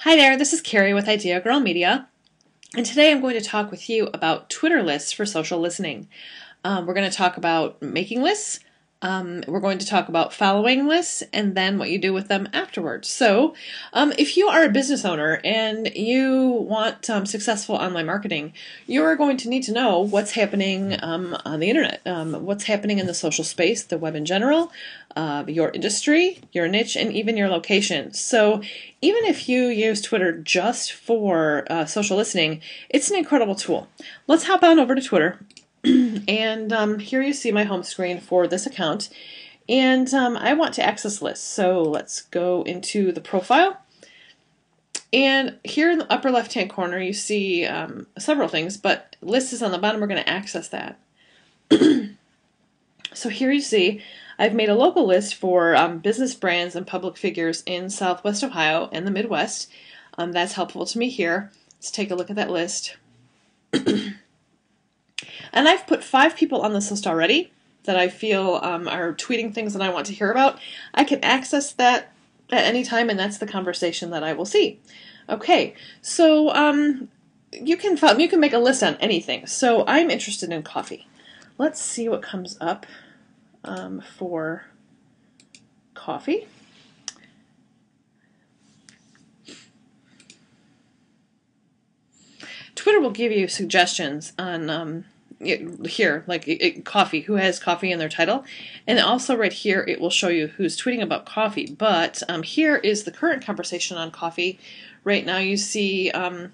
Hi there, this is Carrie with Idea Girl Media, and today I'm going to talk with you about Twitter lists for social listening. We're going to talk about making lists, we're going to talk about following lists, and then what you do with them afterwards. So if you are a business owner and you want successful online marketing, you are going to need to know what's happening on the internet, what's happening in the social space, the web in general, your industry, your niche, and even your location. So even if you use Twitter just for social listening, it's an incredible tool. Let's hop on over to Twitter. And here you see my home screen for this account. And I want to access lists. So let's go into the profile. And here in the upper left-hand corner, you see several things, but list is on the bottom. We're going to access that. So here you see I've made a local list for business brands and public figures in Southwest Ohio and the Midwest. That's helpful to me here. Let's take a look at that list. And I've put 5 people on this list already that I feel are tweeting things that I want to hear about. I can access that at any time, and that's the conversation that I will see. Okay, so you can make a list on anything. So I'm interested in coffee. Let's see what comes up for coffee. Twitter will give you suggestions on here, like coffee, who has coffee in their title, and also right here it will show you who's tweeting about coffee. But here is the current conversation on coffee. Right now you see Ellen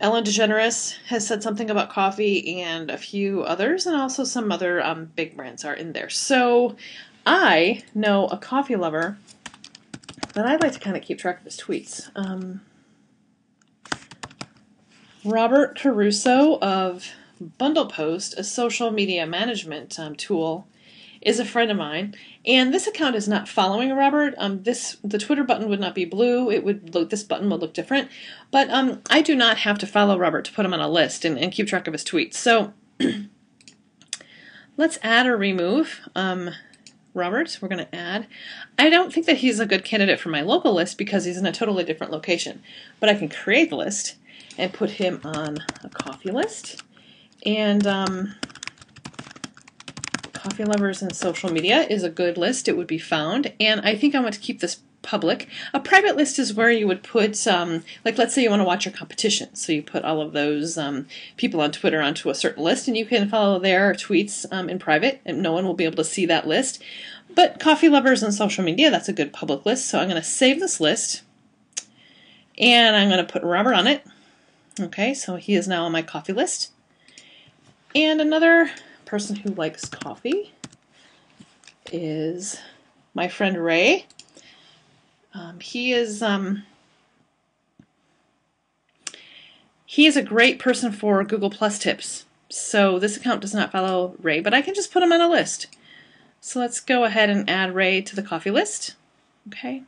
DeGeneres has said something about coffee, and a few others, and also some other big brands are in there. So I know a coffee lover that I'd like to kind of keep track of his tweets. Robert Caruso of Bundlepost, a social media management tool, is a friend of mine, and this account is not following Robert. The Twitter button would not be blue. This button would look different, but I do not have to follow Robert to put him on a list and keep track of his tweets. So let's add or remove Robert. We're going to add. I don't think that he's a good candidate for my local list because he's in a totally different location, but I can create the list and put him on a coffee list. And Coffee Lovers and Social Media is a good list. It would be found. And I think I want to keep this public. A private list is where you would put, like let's say you want to watch your competition. So you put all of those people on Twitter onto a certain list, and you can follow their tweets in private, and no one will be able to see that list. But Coffee Lovers and Social Media, that's a good public list. So I'm going to save this list, and I'm going to put Robert on it. Okay, so he is now on my coffee list. And another person who likes coffee is my friend Ray. He is a great person for Google Plus tips. So this account does not follow Ray, but I can just put him on a list. So let's go ahead and add Ray to the coffee list. Okay.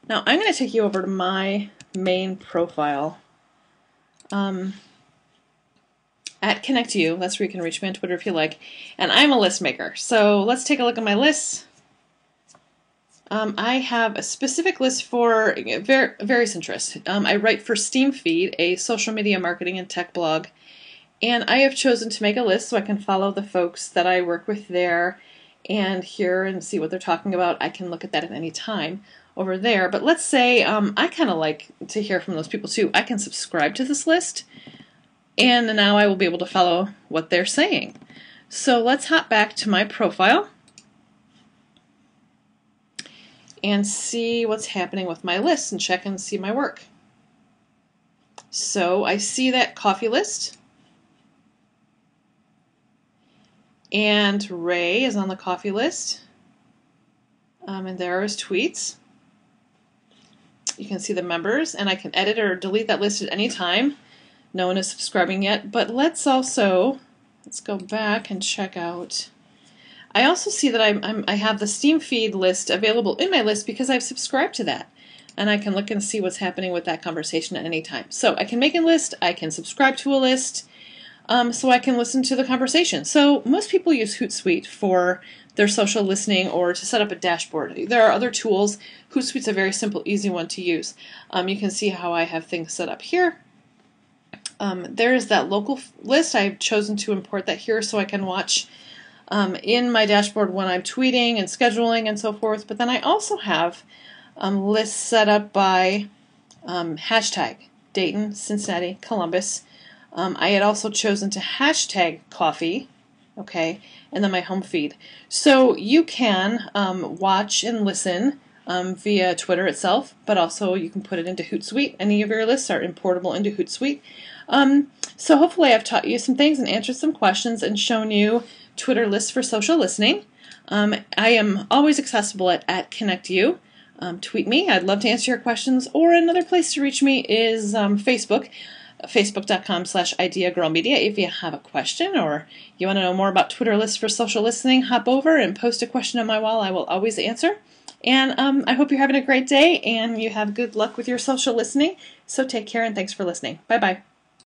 Now I'm going to take you over to my main profile. At ConnectU, that's where you can reach me on Twitter if you like, and I'm a list maker. So let's take a look at my lists. I have a specific list for various interests. I write for SteamFeed, a social media marketing and tech blog, and I have chosen to make a list so I can follow the folks that I work with there and hear and see what they're talking about. I can look at that at any time over there. But let's say I kind of like to hear from those people too. I can subscribe to this list, and now I will be able to follow what they're saying. So let's hop back to my profile and see what's happening with my list and check and see my work. So I see that coffee list, and Ray is on the coffee list, and there are his tweets. You can see the members, and I can edit or delete that list at any time. No one is subscribing yet, but let's go back and check out. I also see that I have the SteamFeed list available in my list because I've subscribed to that, and I can look and see what's happening with that conversation at any time. So I can make a list, I can subscribe to a list, so I can listen to the conversation. So most people use Hootsuite for their social listening or to set up a dashboard. There are other tools. Hootsuite's a very simple, easy one to use. You can see how I have things set up here. There is that local list. I've chosen to import that here so I can watch in my dashboard when I'm tweeting and scheduling and so forth. But then I also have lists set up by hashtag Dayton, Cincinnati, Columbus. I had also chosen to hashtag coffee, okay, and then my home feed. So you can watch and listen via Twitter itself, but also you can put it into Hootsuite. Any of your lists are importable into Hootsuite. So hopefully I've taught you some things and answered some questions and shown you Twitter lists for social listening. I am always accessible at ConnectU. Tweet me. I'd love to answer your questions. Or another place to reach me is Facebook, facebook.com/ideagirlmedia. If you have a question or you want to know more about Twitter lists for social listening, hop over and post a question on my wall. I will always answer. And I hope you're having a great day and you have good luck with your social listening. So take care and thanks for listening. Bye-bye.